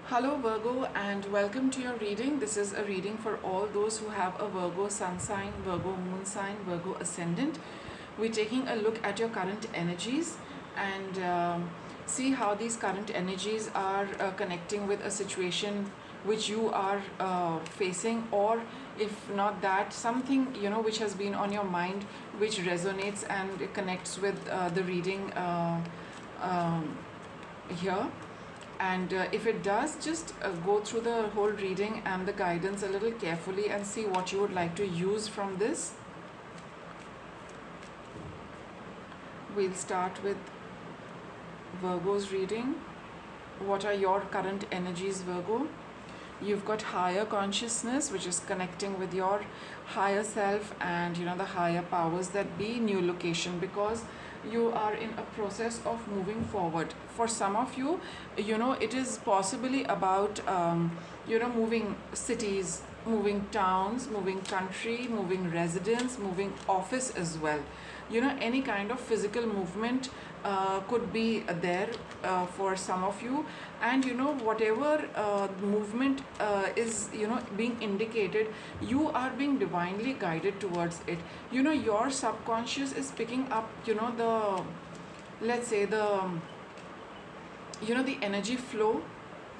Hello Virgo and welcome to your reading. This is a reading for all those who have a Virgo sun sign, Virgo moon sign, Virgo ascendant. We're taking a look at your current energies and see how these current energies are connecting with a situation which you are facing, or if not that, something which has been on your mind which resonates and connects with the reading um, here. And if it does, just go through the whole reading and the guidance a little carefully and see what you would like to use from this. We'll start with Virgo's reading. What are your current energies, Virgo? You've got higher consciousness, which is connecting with your higher self and the higher powers that be. New location, because you are in a process of moving forward. For some of you, it is possibly about moving cities, moving towns, moving country, moving residence, moving office as well. Any kind of physical movement could be there for some of you. And whatever movement is being indicated, you are being divinely guided towards it. Your subconscious is picking up the, let's say, the energy flow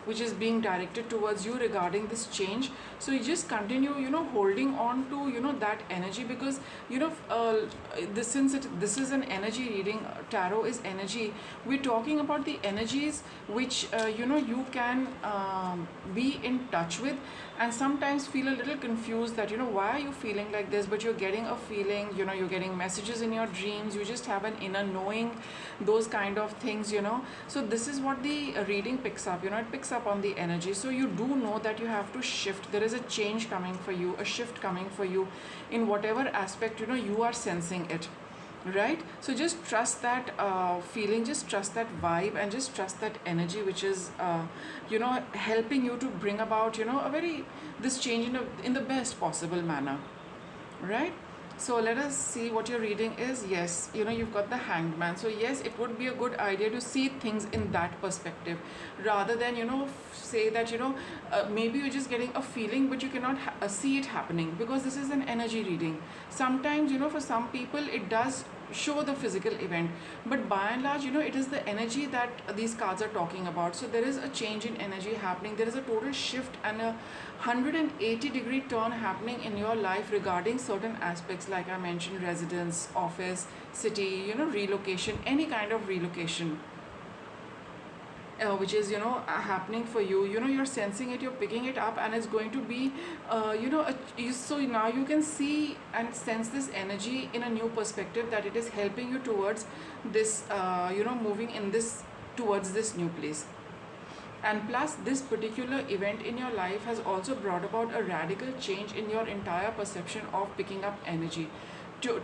which is being directed towards you regarding this change. So you just continue holding on to that energy, because this is an energy reading. Tarot is energy. We're talking about the energies which you can be in touch with, and sometimes feel a little confused that why are you feeling like this, but you're getting a feeling, you're getting messages in your dreams, you just have an inner knowing, those kind of things. So this is what the reading picks up. It picks up on the energy. So you do know that you have to shift. There is a change coming for you, a shift coming for you in whatever aspect you are sensing it, right? So just trust that feeling, just trust that vibe, and just trust that energy which is helping you to bring about a very this change in the best possible manner, right? So let us see what your reading is. Yes, you've got the Hanged Man. So yes, it would be a good idea to see things in that perspective, rather than say that maybe you're just getting a feeling but you cannot see it happening, because this is an energy reading. Sometimes for some people it does show the physical event, but by and large it is the energy that these cards are talking about. So there is a change in energy happening. There is a total shift and a 180-degree turn happening in your life regarding certain aspects, like I mentioned: residence, office, city, relocation, any kind of relocation which is happening for you. You're sensing it, you're picking it up, and it's going to be so now you can see and sense this energy in a new perspective, that it is helping you towards this moving in this towards this new place. And plus, this particular event in your life has also brought about a radical change in your entire perception of picking up energy, to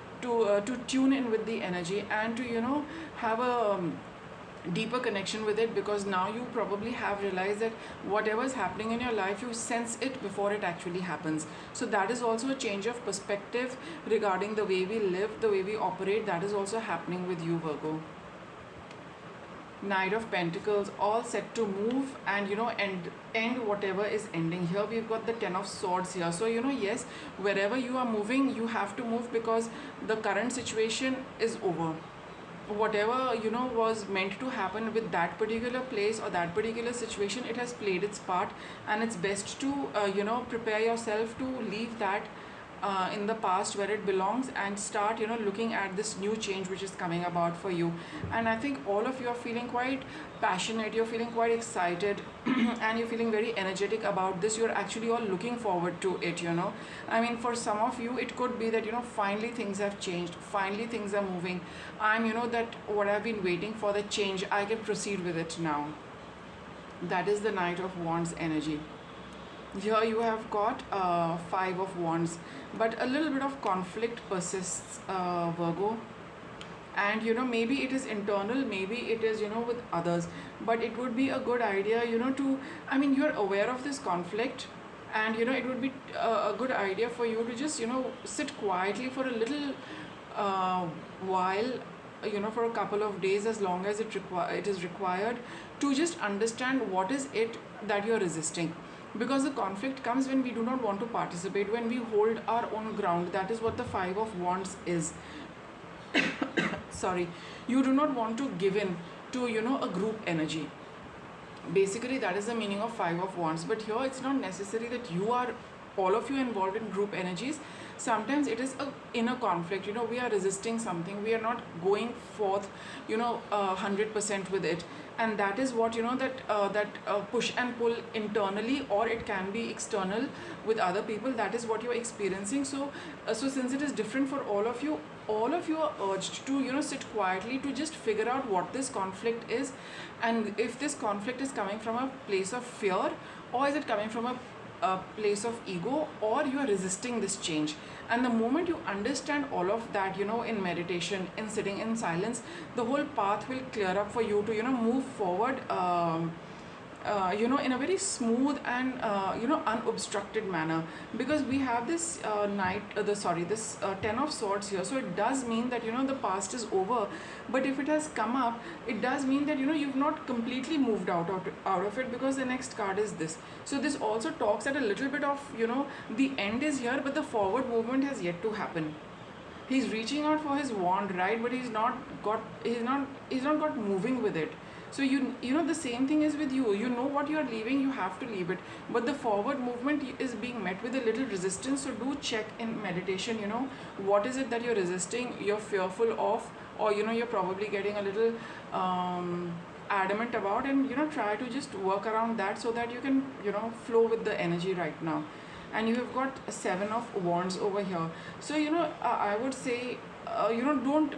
tune in with the energy, and to have a deeper connection with it, because now you probably have realized that whatever is happening in your life, you sense it before it actually happens. So that is also a change of perspective regarding the way we live, the way we operate. That is also happening with you, Virgo. Knight of Pentacles, all set to move and end whatever is ending. Here we've got the Ten of Swords here. So yes, wherever you are moving, you have to move, because the current situation is over. Whatever was meant to happen with that particular place or that particular situation, it has played its part, and it's best to prepare yourself to leave that in the past where it belongs, and start looking at this new change which is coming about for you. And I think all of you are feeling quite passionate, you're feeling quite excited and you're feeling very energetic about this. You're actually all looking forward to it. I mean, for some of you it could be that finally things have changed, finally things are moving. I'm that what I've been waiting for, the change, I can proceed with it now. That is the Knight of Wands energy. Here you have got Five of Wands, but a little bit of conflict persists, Virgo. And maybe it is internal, maybe it is with others, but it would be a good idea to, I mean, you're aware of this conflict, and it would be a good idea for you to just sit quietly for a little while, for a couple of days, as long as it is required, to just understand what is it that you're resisting. Because the conflict comes when we do not want to participate, when we hold our own ground. That is what the Five of Wands is. Sorry. You do not want to give in to a group energy. Basically, that is the meaning of Five of Wands. But here it's not necessary that you are all of you involved in group energies. Sometimes it is a inner conflict. We are resisting something, we are not going forth 100% with it. And that is what that push and pull internally, or it can be external with other people. That is what you are experiencing. So since it is different for all of you, are urged to sit quietly to just figure out what this conflict is, and if this conflict is coming from a place of fear, or is it coming from a place of ego, or you are resisting this change. And the moment you understand all of that, in meditation, in sitting in silence, the whole path will clear up for you to move forward, in a very smooth and unobstructed manner. Because we have this this 10 of swords here, so it does mean that the past is over. But if it has come up, it does mean that you've not completely moved out of it, because the next card is this. So this also talks at a little bit of the end is here, but the forward movement has yet to happen. He's reaching out for his wand, right? But he's not got moving with it. So the same thing is with you. You know what you are leaving, you have to leave it. But the forward movement is being met with a little resistance. So do check in meditation, what is it that you're resisting, you're fearful of, or you're probably getting a little adamant about, and try to just work around that, so that you can flow with the energy right now. And you have got a Seven of Wands over here. So I would say don't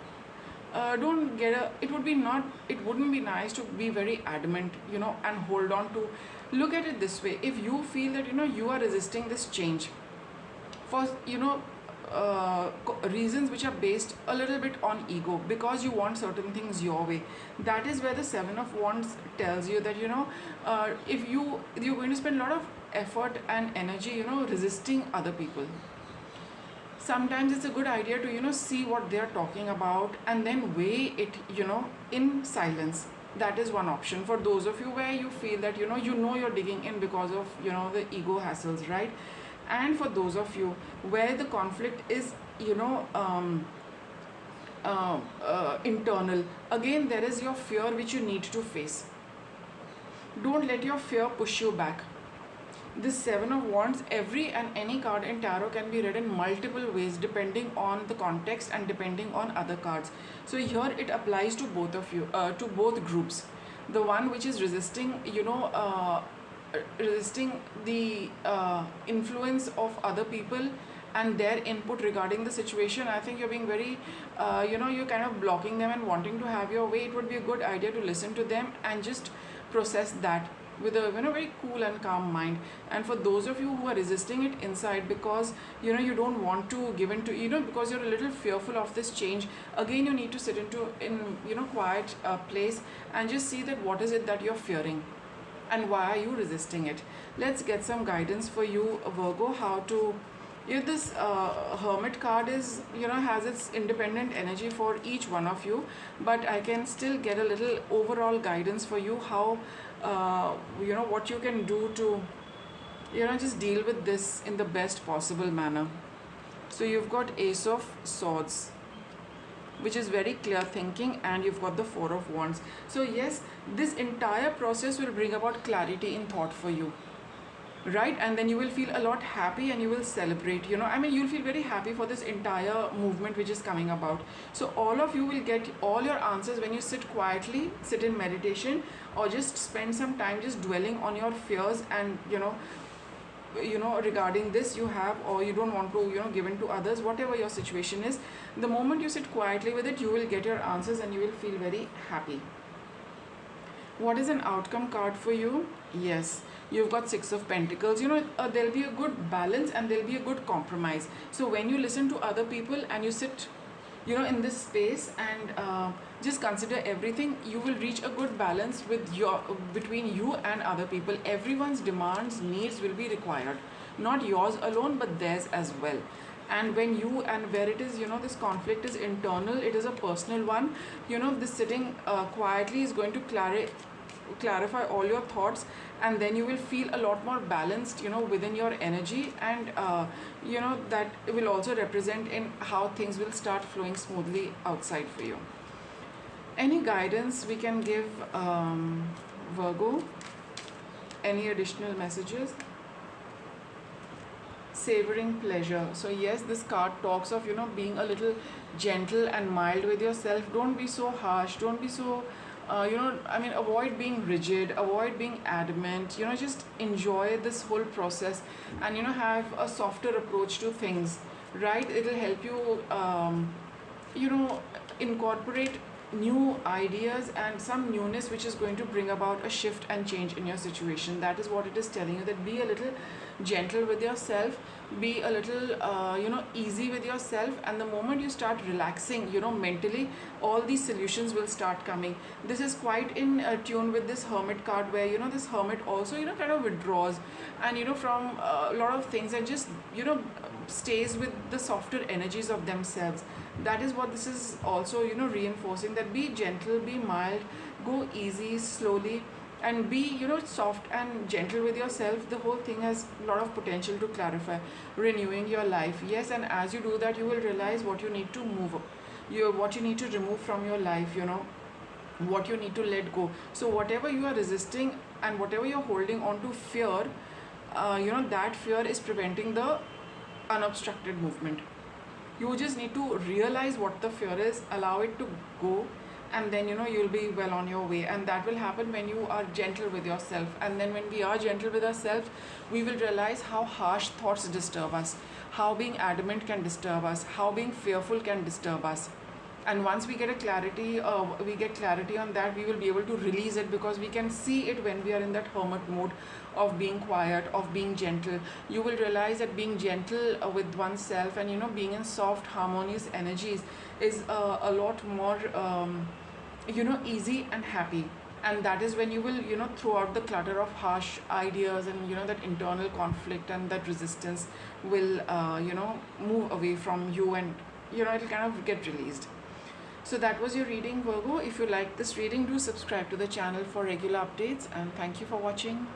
get a it wouldn't be nice to be very adamant and hold on to. Look at it this way: if you feel that you are resisting this change for reasons which are based a little bit on ego, because you want certain things your way, that is where the Seven of Wands tells you that if you're going to spend a lot of effort and energy resisting other people. Sometimes it's a good idea to see what they're talking about, and then weigh it in silence. That is one option for those of you where you feel that you're digging in because of the ego hassles, right? And for those of you where the conflict is internal, again there is your fear which you need to face. Don't let your fear push you back. This Seven of Wands, every and any card in tarot can be read in multiple ways depending on the context and depending on other cards. So here it applies to both of you, to both groups. The one which is resisting the influence of other people and their input regarding the situation. I think you're being very you're kind of blocking them and wanting to have your way. It would be a good idea to listen to them and just process that with a very cool and calm mind. And for those of you who are resisting it inside because you don't want to give in to because you're a little fearful of this change, again you need to sit in quiet place and just see that what is it that you're fearing and why are you resisting it. Let's get some guidance for you, Virgo, how to this Hermit card is has its independent energy for each one of you, but I can still get a little overall guidance for you how what you can do to just deal with this in the best possible manner. So you've got Ace of Swords, which is very clear thinking, and you've got the Four of Wands. So yes, this entire process will bring about clarity in thought for you, right? And then you will feel a lot happy and you will celebrate, you'll feel very happy for this entire movement which is coming about. So all of you will get all your answers when you sit quietly, sit in meditation, or just spend some time just dwelling on your fears and regarding this you have, or you don't want to give in to others, whatever your situation is. The moment you sit quietly with it, you will get your answers and you will feel very happy. What is an outcome card for you? Yes, you've got Six of Pentacles. There'll be a good balance and there'll be a good compromise. So when you listen to other people and you sit in this space and just consider everything, you will reach a good balance between you and other people. Everyone's demands, needs will be required, not yours alone but theirs as well. And when you, and where it is, this conflict is internal, it is a personal one, this sitting quietly is going to clarify all your thoughts, and then you will feel a lot more balanced, within your energy. And that will also represent in how things will start flowing smoothly outside for you. Any guidance we can give, Virgo? Any additional messages? Savoring pleasure. So yes, this card talks of, being a little gentle and mild with yourself. Don't be so harsh, don't be so avoid being rigid, avoid being adamant, just enjoy this whole process, and have a softer approach to things, right? It'll help you you know incorporate new ideas and some newness, which is going to bring about a shift and change in your situation. That is what it is telling you, that be a little gentle with yourself, be a little easy with yourself, and the moment you start relaxing, mentally, all these solutions will start coming. This is quite in tune with this hermit card, where this hermit also kind of withdraws, and from a lot of things, and just stays with the softer energies of themselves. That is what this is also reinforcing, that be gentle, be mild, go easy, slowly, and be soft and gentle with yourself. The whole thing has a lot of potential to clarify, renewing your life. Yes, and as you do that, you will realize what you need to move, what you need to remove from your life, what you need to let go. So whatever you are resisting and whatever you're holding on to fear, that fear is preventing the unobstructed movement. You just need to realize what the fear is, allow it to go, and then you'll be well on your way. And that will happen when you are gentle with yourself. And then when we are gentle with ourselves, we will realize how harsh thoughts disturb us, how being adamant can disturb us, how being fearful can disturb us. And once we get clarity on that, we will be able to release it, because we can see it when we are in that hermit mode of being quiet, of being gentle. You will realize that being gentle with oneself, and being in soft harmonious energies is a lot more easy and happy. And that is when you will throw out the clutter of harsh ideas, and that internal conflict and that resistance will move away from you, and it'll kind of get released. So that was your reading, Virgo. If you like this reading, do subscribe to the channel for regular updates, and thank you for watching.